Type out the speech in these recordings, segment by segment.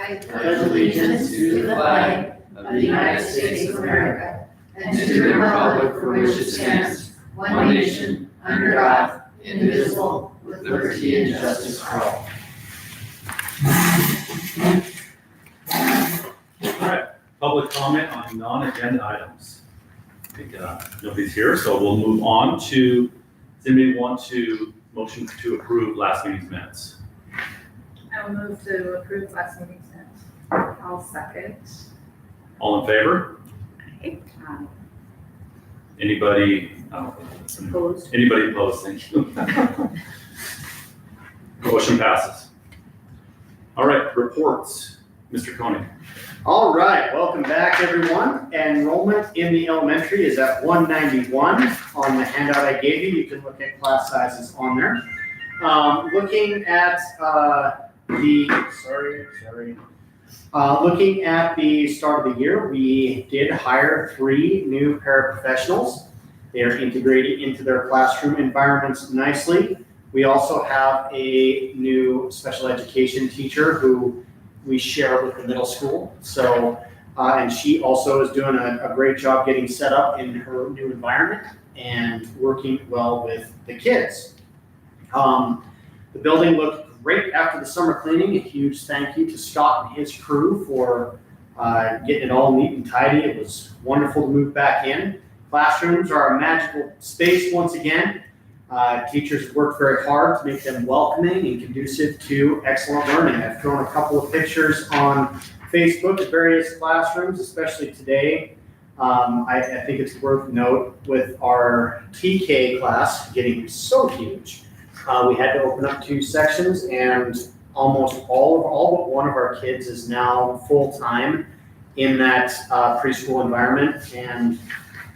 I pledge allegiance to the flag of the United States of America and to the republic for which it stands, one nation, under God, indivisible, with liberty and justice for all. All right, public comment on non-agenda items. I think nobody's here, so we'll move on to, does anybody want to motion to approve last meeting's minutes? I will move to approve last meeting's minutes. I'll second. All in favor? Anybody, Opposed. anybody opposed? Thank you. Motion passes. All right, reports. Mr. Koenig. All right, welcome back, everyone. Enrollment in the elementary is at 191. On the handout I gave you, you can look at class sizes on there. Looking at looking at the start of the year, we did hire 3 new paraprofessionals. They are integrated into their classroom environments nicely. We also have a new special education teacher who we share with the middle school. So, and she also is doing a great job getting set up in her new environment and working well with the kids. The building looked great after the summer cleaning. A huge thank you to Scott and his crew for getting it all neat and tidy. It was wonderful to move back in. Classrooms are a magical space once again. Teachers worked very hard to make them welcoming and conducive to excellent learning. I've thrown a couple of pictures on Facebook of various classrooms, especially today. I think it's worth note with our TK class getting so huge. We had to open up 2 sections, and almost all but one of our kids is now full-time in that preschool environment. And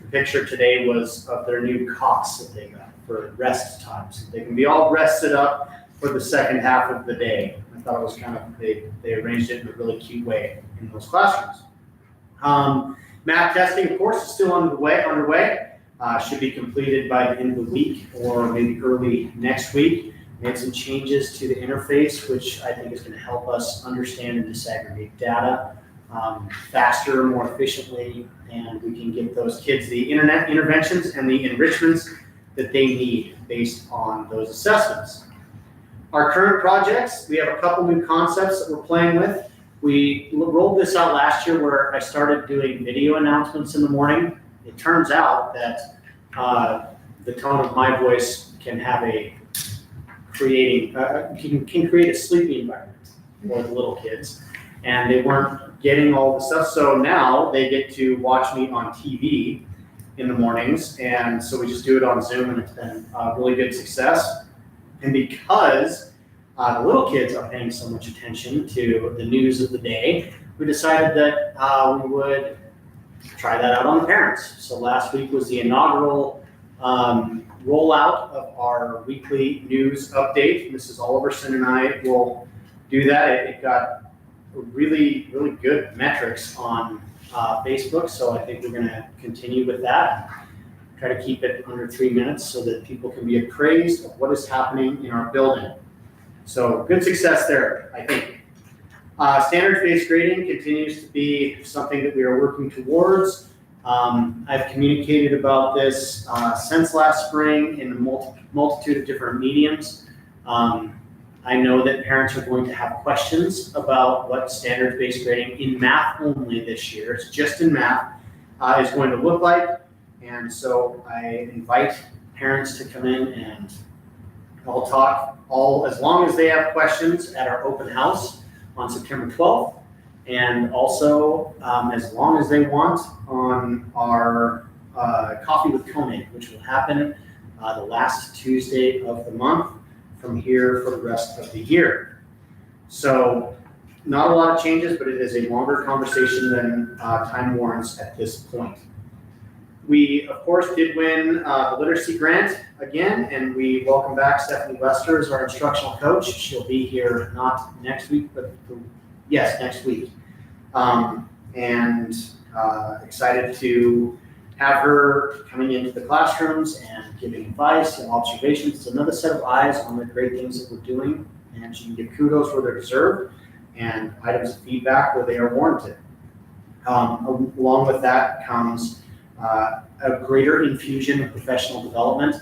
the picture today was of their new cots that they got for rest times. They can be all rested up for the second half of the day. I thought it was kind of, they arranged it in a really cute way in those classrooms. Math testing, of course, is still underway. Should be completed by the end of the week or maybe early next week. Made some changes to the interface, which I think is going to help us understand and disaggregate data faster, more efficiently, and we can give those kids the internet interventions and the enrichments that they need based on those assessments. Our current projects, we have a couple new concepts that we're playing with. We rolled this out last year where I started doing video announcements in the morning. It turns out that the tone of my voice can have can create a sleepy environment for the little kids, and they weren't getting all the stuff. So now they get to watch me on TV in the mornings, and so we just do it on Zoom, and it's been a really good success. And because the little kids are paying so much attention to the news of the day, we decided that we would try that out on the parents. So last week was the inaugural rollout of our weekly news update. Mrs. Oliverson and I will do that. It got really, really good metrics on Facebook, so I think we're going to continue with that. Try to keep it under 3 minutes so that people can be appraised of what is happening in our building. So good success there, I think. Standards-based grading continues to be something that we are working towards. I've communicated about this since last spring in a multitude of different mediums. I know that parents are going to have questions about what standards-based grading in math only this year, it's just in math, is going to look like. And so I invite parents to come in and I'll talk as long as they have questions at our open house on September 12th. And also as long as they want on our Coffee with Koenig, which will happen the last Tuesday of the month from here for the rest of the year. So not a lot of changes, but it is a longer conversation than time warrants at this point. We, of course, did win the literacy grant again, and we welcome back Stephanie Lester as our instructional coach. She'll be here not next week, but next week. Excited to have her coming into the classrooms and giving advice and observations. It's another set of eyes on the great things that we're doing, and she can give kudos where they're deserved. and items of feedback where they are warranted. Along with that comes a greater infusion of professional development,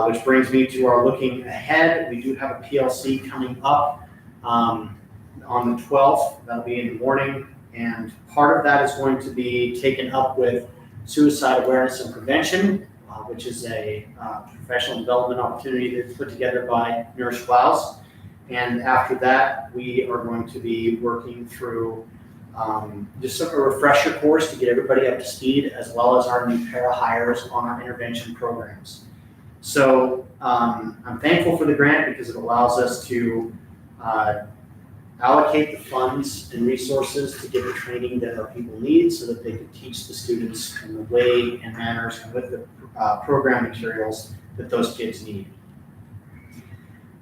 which brings me to our looking ahead. We do have a PLC coming up on the 12th. That'll be in the morning, and part of that is going to be taken up with suicide awareness and prevention, which is a professional development opportunity that's put together by Nurse Klaus. And after that, we are going to be working through just a refresher course to get everybody up to speed, as well as our new para hires on our intervention programs. So I'm thankful for the grant because it allows us to allocate the funds and resources to get the training that our people need so that they can teach the students in the way and manners and with the program materials that those kids need.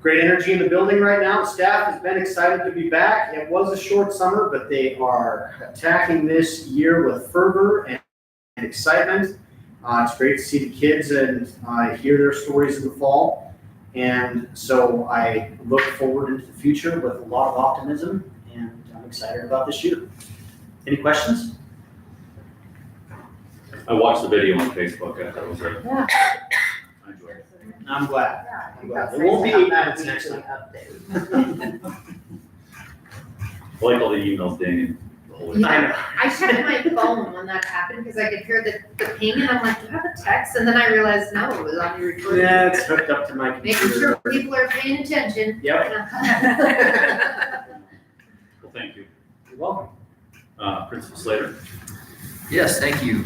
Great energy in the building right now. Staff has been excited to be back. It was a short summer, but they are attacking this year with fervor and excitement. It's great to see the kids and hear their stories in the fall. And so I look forward into the future with a lot of optimism, and I'm excited about this year. Any questions? I watched the video on Facebook. I thought it was great. Yeah. I enjoyed it. I'm glad. Yeah, I'm glad. It won't be 8 minutes next time. I like all the emails dinging the whole way. I know. I checked my phone when that happened because I could hear the ping and I'm like, do I have a text? And then I realized, no, it was on your recording. Yeah, it's hooked up to my Making computer. sure people are paying attention. Yep. Well, thank you. You're welcome. Principal Slater. Yes, thank you.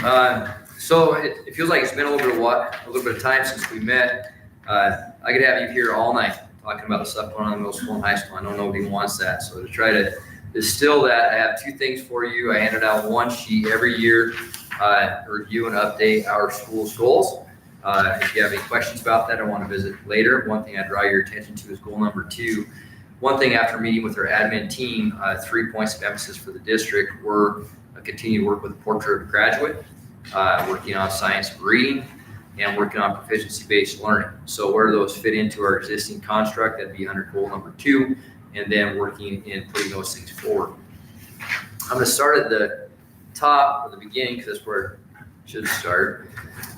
So it feels like it's been a little bit of time since we met. I could have you here all night talking about the stuff going on in middle school and high school. I know nobody wants that. So to try to distill that, I have 2 things for you. I handed out 1 sheet every year, review and update our school's goals. If you have any questions about that, I want to visit later. One thing I draw your attention to is goal number 2. One thing after meeting with our admin team, 3 points of emphasis for the district were continue to work with a portrait of a graduate, working on science and reading, and working on proficiency-based learning. So where do those fit into our existing construct? That'd be under goal number 2, and then working in putting those things forward. I'm going to start at the top or the beginning because that's where it should start.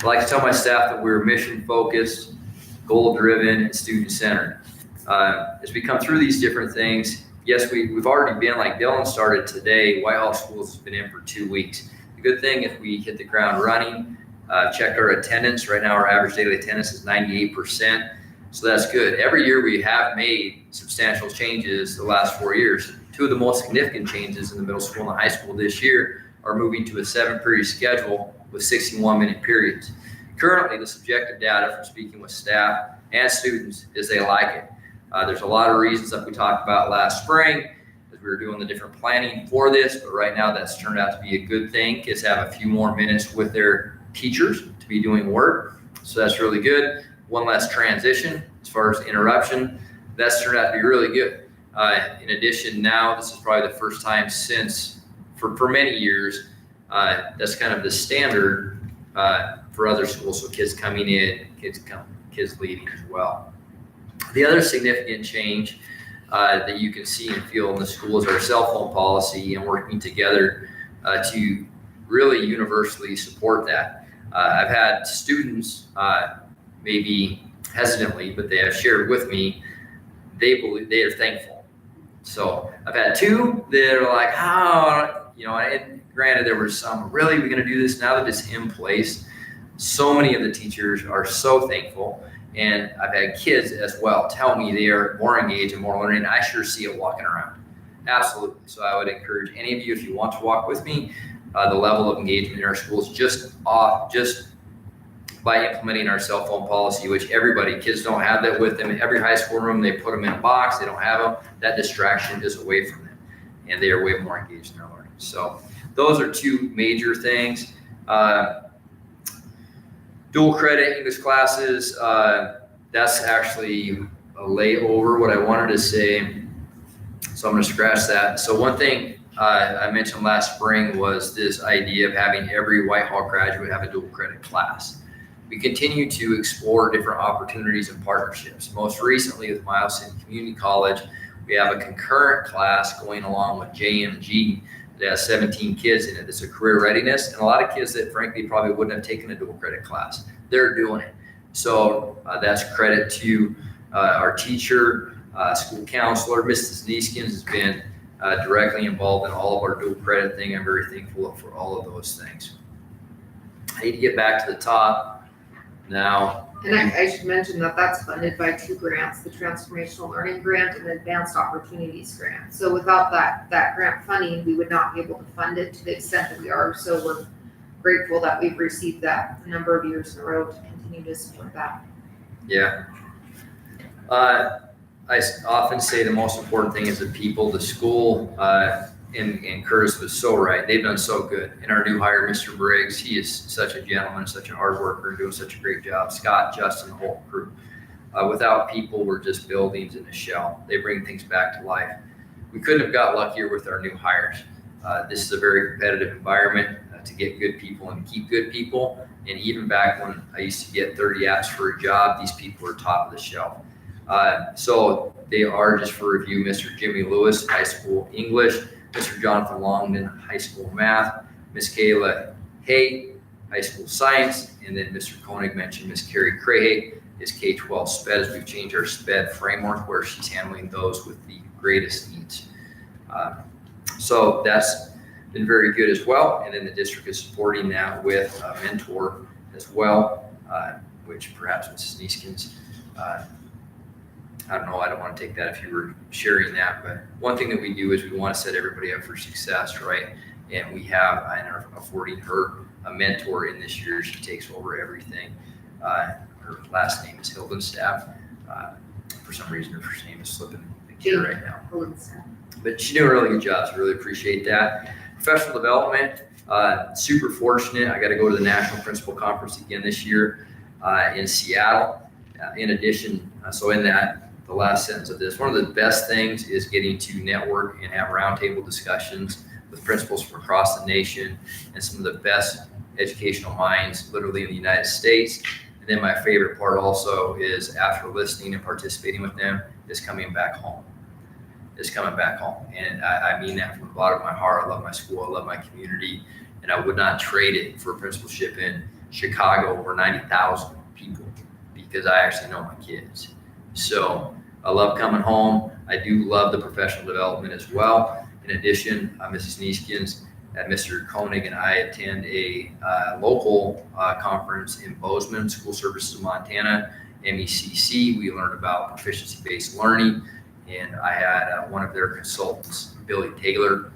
I like to tell my staff that we're mission-focused, goal-driven, and student-centered. As we come through these different things, yes, we've already been, like Dylan started today, Whitehall Schools has been in for 2 weeks. The good thing, if we hit the ground running, checked our attendance. Right now, our average daily attendance is 98%. So that's good. Every year we have made substantial changes the last 4 years. 2 of the most significant changes in the middle school and the high school this year are moving to a 7-period schedule with 61-minute periods. Currently, the subjective data from speaking with staff and students is they like it. There's a lot of reasons that we talked about last spring as we were doing the different planning for this, but right now that's turned out to be a good thing. Kids have a few more minutes with their teachers to be doing work, so that's really good. 1 less transition as far as interruption, that's turned out to be really good. In addition, now this is probably the first time since for many years that's kind of the standard for other schools. So kids coming in, kids leaving as well. The other significant change that you can see and feel in the school is our cell phone policy and working together to really universally support that. I've had students, maybe hesitantly, but they have shared with me, they believe they are thankful. So I've had 2 that are like, and granted there were some, really, we're going to do this now that it's in place. So many of the teachers are so thankful. And I've had kids as well tell me they are more engaged and more learning. I sure see it walking around. Absolutely. So I would encourage any of you, if you want to walk with me, the level of engagement in our schools just by implementing our cell phone policy, which kids don't have that with them. In every high school room, they put them in a box. They don't have them. That distraction is away from them, and they are way more engaged in their learning. So those are 2 major things. Dual credit English classes, that's actually a layover, what I wanted to say. So I'm going to scratch that. So one thing I mentioned last spring was this idea of having every Whitehall graduate have a dual credit class. We continue to explore different opportunities and partnerships. Most recently with Miles City Community College, We have a concurrent class going along with JMG that has 17 kids in it. It's a career readiness, and a lot of kids that frankly probably wouldn't have taken a dual credit class. They're doing it. So that's credit to our teacher, school counselor. Mrs. Neeskins has been directly involved in all of our dual credit thing. I'm very thankful for all of those things. I need to get back to the top now. And I should mention that that's funded by 2 grants, the Transformational Learning Grant and the Advanced Opportunities Grant. So without that grant funding, we would not be able to fund it to the extent that we are. So we're grateful that we've received that a number of years in a row to continue to support that. Yeah. I often say the most important thing is the people, the school, and Curtis was so right. They've done so good. And our new hire, Mr. Briggs, he is such a gentleman, such a hard worker, and doing such a great job. Scott, Justin, the whole crew. Without people, we're just buildings in a shell. They bring things back to life. We couldn't have got luckier with our new hires. This is a very competitive environment to get good people and keep good people. And even back when I used to get 30 apps for a job, these people are top of the shelf. So they are, just for review, Mr. Jimmy Lewis, high school English, Mr. Jonathan Longden, high school math, Miss Kayla Hay, high school science, and then Mr. Koenig mentioned Miss Carrie Crahay is K-12 SPED, as we've changed our SPED framework where she's handling those with the greatest needs. So that's been very good as well. And then the district is supporting that with a mentor as well, which perhaps Mrs. Neeskins, I don't know, I don't want to take that if you were sharing that, but one thing that we do is we want to set everybody up for success, right? And we have, and are affording her a mentor in this year. She takes over everything. Her last name is Hildenstaff. For some reason, her first name is slipping here right now. But she's doing a really good job, so I really appreciate that. Professional development, super fortunate. I got to go to the National Principal Conference again this year in Seattle. In addition, so in that, the last sentence of this, one of the best things is getting to network and have roundtable discussions with principals from across the nation and some of the best educational minds literally in the United States. And then my favorite part also is after listening and participating with them is coming back home. And I mean that from the bottom of my heart. I love my school. I love my community. And I would not trade it for a principalship in Chicago where 90,000 people, because I actually know my kids. So I love coming home. I do love the professional development as well. In addition, Mrs. Neeskins and Mr. Koenig and I attend a local conference in Bozeman, School Services of Montana, MECC. We learned about proficiency-based learning, and I had one of their consultants, Billy Taylor,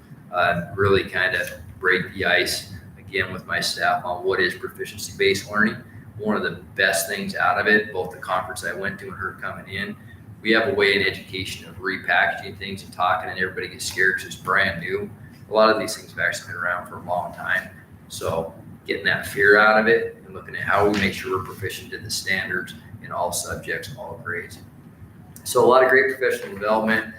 really kind of break the ice again with my staff on what is proficiency-based learning. One of the best things out of it, both the conference I went to and her coming in, we have a way in education of repackaging things and talking, and everybody gets scared because it's brand new. A lot of these things have actually been around for a long time. So getting that fear out of it and looking at how we make sure we're proficient in the standards in all subjects, all grades. So a lot of great professional development.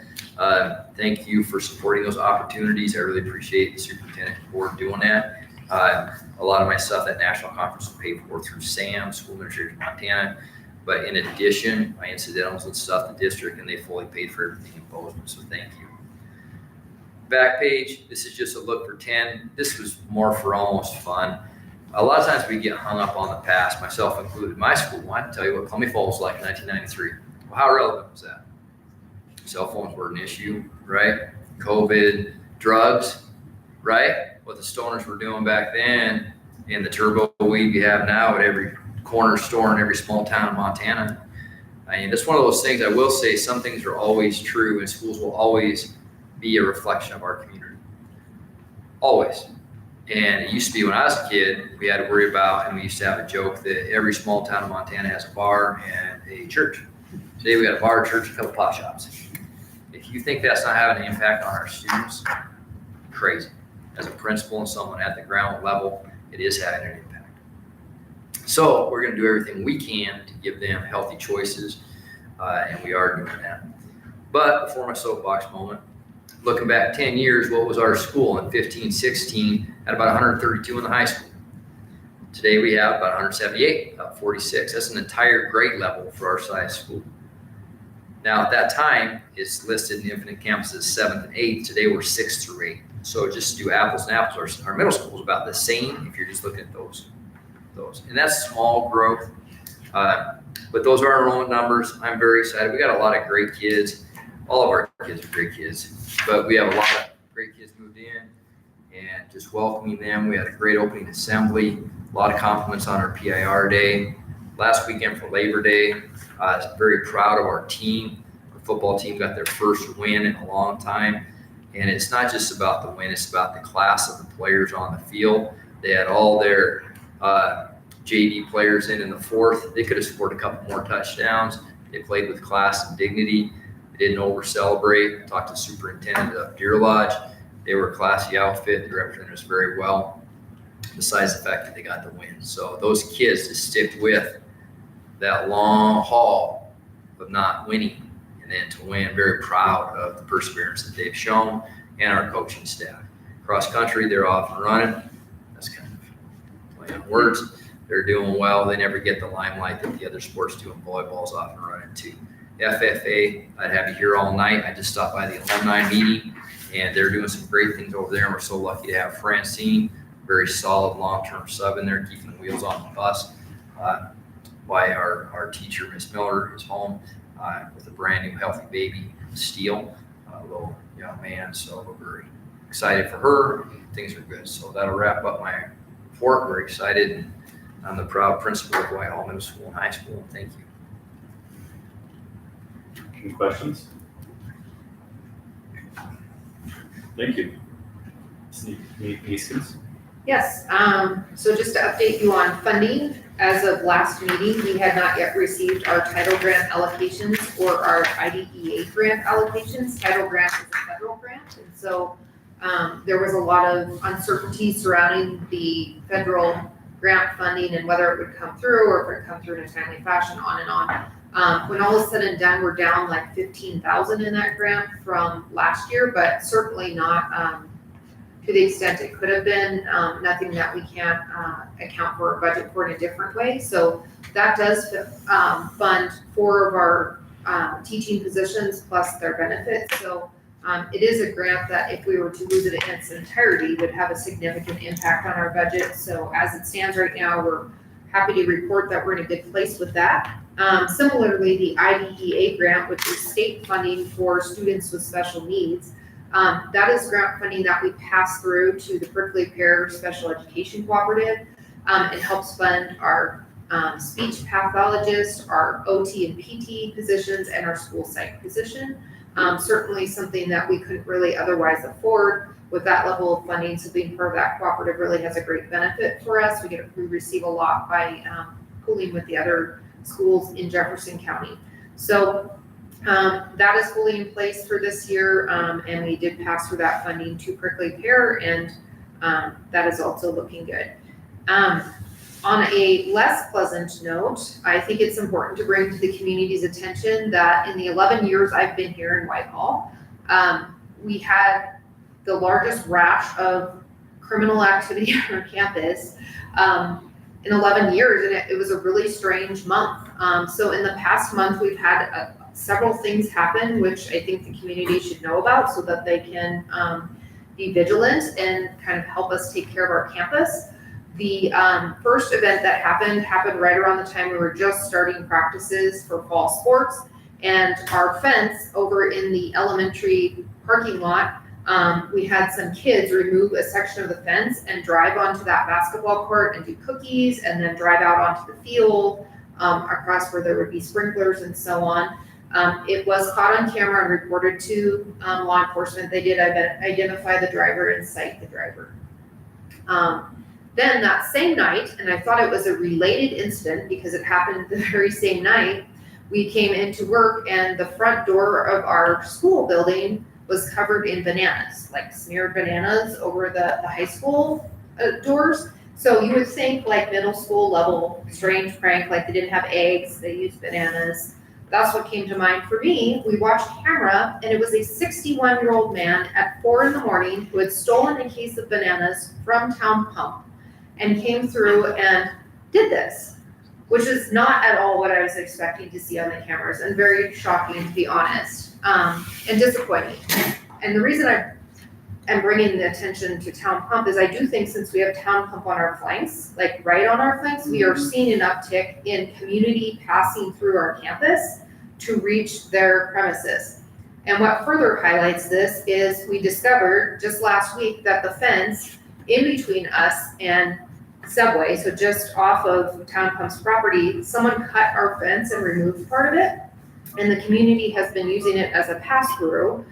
Thank you for supporting those opportunities. I really appreciate the superintendent board doing that. A lot of my stuff at national conference was paid for through SAM, School Administrators of Montana. But in addition, my incidentals and stuff, the district, and they fully paid for everything in Bozeman. So thank you. Back page, this is just a look for 10. This was more for almost fun. A lot of times we get hung up on the past, myself included. My school, I can tell you what Columbia Falls was like in 1993. Well, how relevant was that? Cell phones were an issue, right? COVID, drugs, right? What the stoners were doing back then, and the turbo weed we have now at every corner store in every small town in Montana. I mean, that's one of those things I will say, some things are always true, and schools will always be a reflection of our community. Always. And it used to be when I was a kid, we had to worry about, and we used to have a joke that every small town in Montana has a bar and a church. Today we got a bar, a church, a couple pot shops. If you think that's not having an impact on our students, crazy. As a principal and someone at the ground level, it is having an impact. So we're going to do everything we can to give them healthy choices, and we are doing that. But before my soapbox moment, looking back 10 years, what was our school in 15, 16, had about 132 in the high school. Today we have about 178, about 46. That's an entire grade level for our size school. Now, at that time, it's listed in Infinite Campus as 7th and 8th. Today, we're 6th through 8th. So just to do apples and apples, our middle school is about the same if you're just looking at those. And that's small growth. But those are our own numbers. I'm very excited. We got a lot of great kids. All of our kids are great kids. But we have a lot of great kids moved in and just welcoming them. We had a great opening assembly. A lot of compliments on our PIR day. Last weekend for Labor Day, I was very proud of our team. Our football team got their first win in a long time. And it's not just about the win, it's about the class of the players on the field. They had all their JV players in the fourth. They could have scored a couple more touchdowns. They played with class and dignity. They didn't over-celebrate. Talked to the superintendent of Deer Lodge. They were a classy outfit. They represented us very well, besides the fact that they got the win. So those kids just stick with that long haul of not winning. And then to win, very proud of the perseverance that they've shown and our coaching staff. Cross country, they're off and running. That's kind of play on words. They're doing well. They never get the limelight that the other sports do, and volleyball's off and running too. FFA, I'd have you here all night. I just stopped by the alumni meeting, and they're doing some great things over there. And we're so lucky to have Francine, very solid long-term sub in there, keeping the wheels on the bus. By our teacher, Miss Miller, is home with a brand new healthy baby, Steele, a little young man. So we're very excited for her. Things are good. So that'll wrap up my report. We're excited. And I'm the proud principal of Whitehall Middle School and High School. Thank you. Any questions? Thank you. Easkins? Yes, so just to update you on funding, as of last meeting, we had not yet received our title grant allocations or our IDEA grant allocations. Title grant is a federal grant, and so there was a lot of uncertainty surrounding the federal grant funding and whether it would come through or if it would come through in a timely fashion, on and on. When all is said and done, we're down like 15,000 in that grant from last year, but certainly not to the extent it could have been, nothing that we can't account for or budget for in a different way. So that does fund 4 of our teaching positions plus their benefits. So it is a grant that if we were to lose it in its entirety would have a significant impact on our budget. So as it stands right now, we're happy to report that we're in a good place with that. Similarly, the IDEA grant, which is state funding for students with special needs, that is grant funding that we pass through to the Prickly Pear Special Education Cooperative. It helps fund our speech pathologist, our OT and PT positions, and our school psych position. Certainly something that we couldn't really otherwise afford with that level of funding. So being part of that cooperative really has a great benefit for us. We receive a lot by pooling with the other schools in Jefferson County. So that is fully in place for this year, and we did pass through that funding to Prickly Pear, and that is also looking good. On a less pleasant note, I think it's important to bring to the community's attention that in the 11 years I've been here in Whitehall, we had the largest rash of criminal activity on our campus in 11 years, and it was a really strange month. So in the past month, we've had several things happen, which I think the community should know about so that they can be vigilant and kind of help us take care of our campus. The first event that happened right around the time we were just starting practices for fall sports, and our fence over in the elementary parking lot, we had some kids remove a section of the fence and drive onto that basketball court and do cookies, and then drive out onto the field across where there would be sprinklers and so on. It was caught on camera and reported to law enforcement. They did identify the driver and cite the driver. Then that same night, and I thought it was a related incident because it happened the very same night, we came into work and the front door of our school building was covered in bananas, like smeared bananas over the high school doors. So you would think like middle school level strange prank, like they didn't have eggs, they used bananas. That's what came to mind for me. We watched camera, and it was a 61-year-old man at 4 a.m. who had stolen a case of bananas from Town Pump and came through and did this. which is not at all what I was expecting to see on the cameras, and very shocking, to be honest, and disappointing. And the reason I am bringing the attention to town pump is I do think since we have town pump on our flanks, like right on our flanks, we are seeing an uptick in community passing through our campus to reach their premises. And what further highlights this is we discovered just last week that the fence in between us and Subway, so just off of Town Pump's property, someone cut our fence and removed part of it. And the community has been using it as a pass-through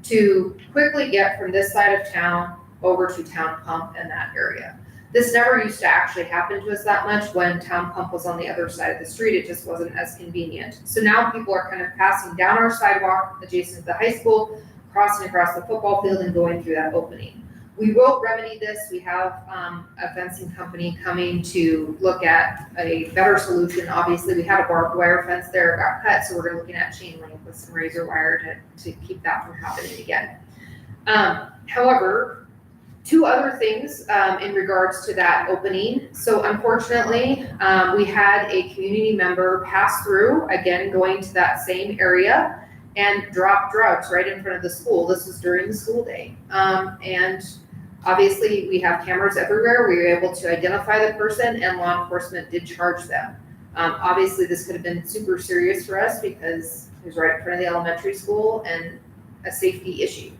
to quickly get from this side of town over to Town Pump and that area. This never used to actually happen to us that much when Town Pump was on the other side of the street. It just wasn't as convenient. So now people are kind of passing down our sidewalk adjacent to the high school, crossing across the football field and going through that opening. We will remedy this. We have a fencing company coming to look at a better solution. Obviously, we had a barbed wire fence there, it got cut, so we're looking at chain link with some razor wire to keep that from happening again. However, two other things in regards to that opening. So unfortunately, we had a community member pass through, again, going to that same area and drop drugs right in front of the school. This was during the school day. And obviously, we have cameras everywhere. We were able to identify the person and law enforcement did charge them. Obviously, this could have been super serious for us because it was right in front of the elementary school and a safety issue.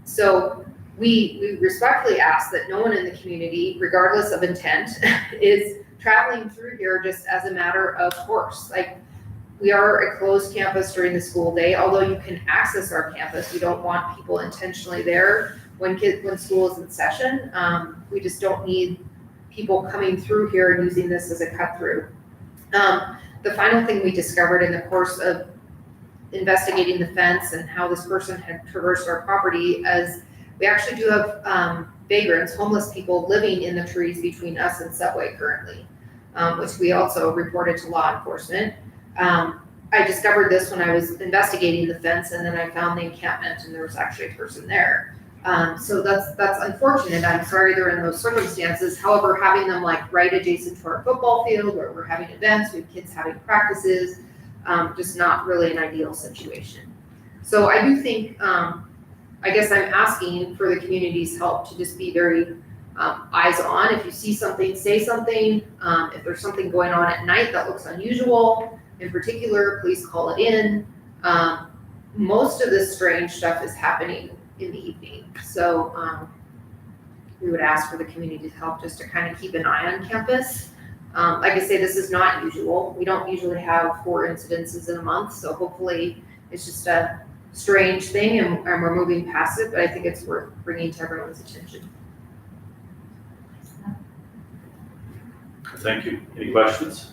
So we respectfully ask that no one in the community, regardless of intent, is traveling through here just as a matter of course. Like, we are a closed campus during the school day, although you can access our campus. We don't want people intentionally there when school is in session. We just don't need people coming through here and using this as a cut through. The final thing we discovered in the course of investigating the fence and how this person had traversed our property is we actually do have vagrants, homeless people living in the trees between us and Subway currently, which we also reported to law enforcement. I discovered this when I was investigating the fence, and then I found the encampment and there was actually a person there. So that's unfortunate. I'm sorry they're in those circumstances. However, having them like right adjacent to our football field where we're having events, we have kids having practices, just not really an ideal situation. So I do think, I guess I'm asking for the community's help to just be very eyes on. If you see something, say something. If there's something going on at night that looks unusual, in particular, please call it in. Most of this strange stuff is happening in the evening. So we would ask for the community's help just to kind of keep an eye on campus. Like I say, this is not usual. We don't usually have 4 incidences in a month. So hopefully it's just a strange thing and we're moving past it, but I think it's worth bringing to everyone's attention. Thank you. Any questions?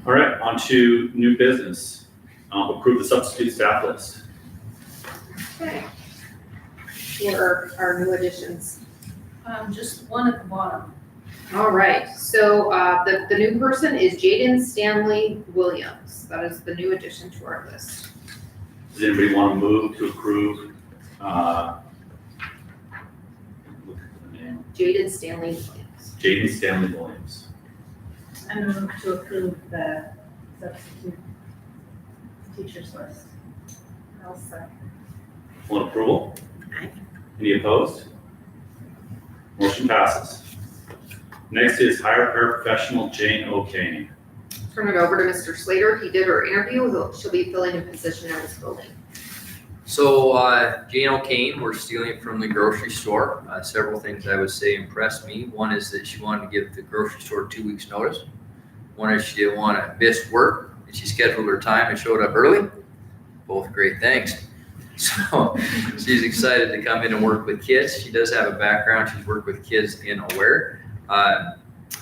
All right, on to new business. Approve the substitute staff list. Okay. For our new additions. Just one at the bottom. All right, so the new person is Jaden Stanley Williams. That is the new addition to our list. Does anybody want to move to approve? Look at the name. Jaden Stanley Williams. Jaden Stanley Williams. I move to approve the substitute teachers list. I'll second. On approval? Aye. Any opposed? Motion passes. Next is hire paraprofessional Jane O'Kane. Turn it over to Mr. Slater. He did her interview. She'll be filling a position in this building. So Jane O'Kane, we're stealing it from the grocery store. Several things I would say impressed me. One is that she wanted to give the grocery store 2 weeks notice. One is she didn't want to miss work, and she scheduled her time and showed up early. Both great things. So she's excited to come in and work with kids. She does have a background. She's worked with kids in Aware.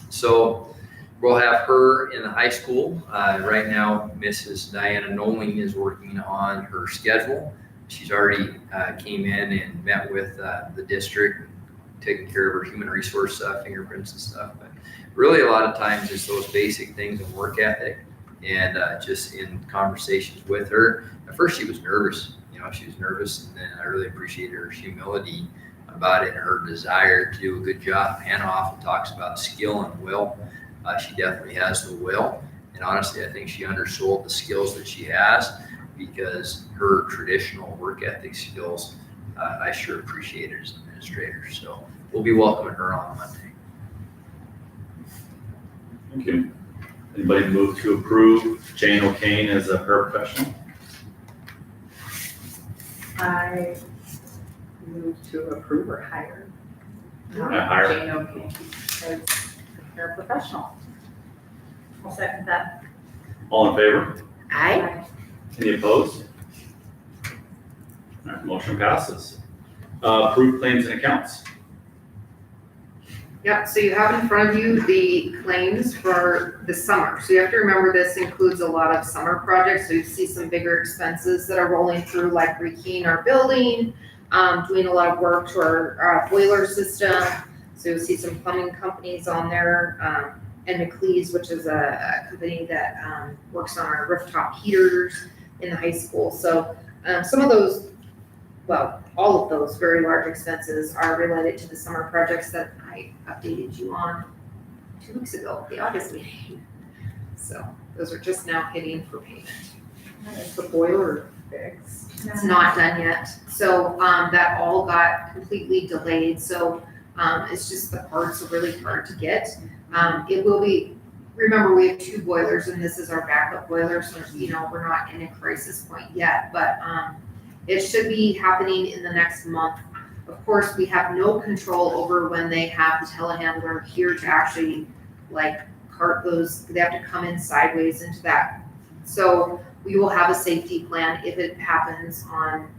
So we'll have her in the high school. Right now, Mrs. Diana Noling is working on her schedule. She's already came in and met with the district, taking care of her human resource stuff, fingerprints and stuff. But really, a lot of times it's those basic things of work ethic. And just in conversations with her, at first she was nervous. She was nervous, and then I really appreciated her humility about it, her desire to do a good job. Hannah often talks about skill and will. She definitely has the will. And honestly, I think she undersold the skills that she has, because her traditional work ethic skills, I sure appreciate her as an administrator. So we'll be welcoming her on Monday. Thank you. Anybody move to approve Jane O'Kane as a paraprofessional? I move to approve or hire. Hire. Jane O'Kane as a paraprofessional. I'll second that. All in favor? Aye. Any opposed? All right, motion passes. Approve claims and accounts. Yep, so you have in front of you the claims for the summer. So you have to remember this includes a lot of summer projects. So you see some bigger expenses that are rolling through, like rekeying our building, doing a lot of work to our boiler system. So you'll see some plumbing companies on there, and McLeese, which is a company that works on our rooftop heaters in the high school. So some of those, well, all of those very large expenses are related to the summer projects that I updated you on 2 weeks ago, the August meeting. So those are just now hitting for payment. Is the boiler fixed? It's not done yet. So that all got completely delayed. So it's just the parts are really hard to get. It will be, remember, we have 2 boilers and this is our backup boiler. So, we're not in a crisis point yet, but it should be happening in the next month. Of course, we have no control over when they have the telehandler here to actually cart those. They have to come in sideways into that. So we will have a safety plan if it happens on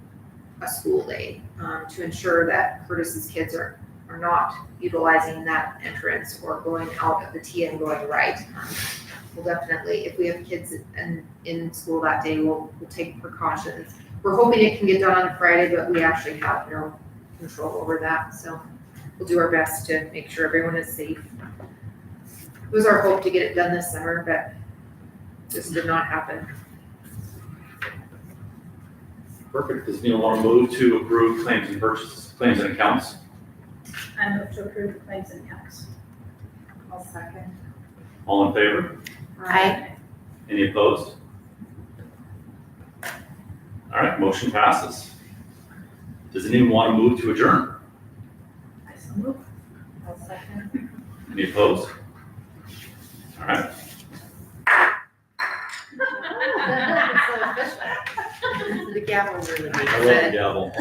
a school day, to ensure that Curtis's kids are not utilizing that entrance or going out of the T and going right. We'll definitely, if we have kids in school that day, we'll take precautions. We're hoping it can get done on Friday, but we actually have no control over that. So we'll do our best to make sure everyone is safe. It was our hope to get it done this summer, but this did not happen. Perfect. Does anyone want to move to approve claims and purchases, claims and accounts? I move to approve the claims and accounts. I'll second. All in favor? Aye. Any opposed? All right, motion passes. Does anyone want to move to adjourn? I so move. I'll second. Any opposed? All right. So official. The gavel really makes I love the it. gavel.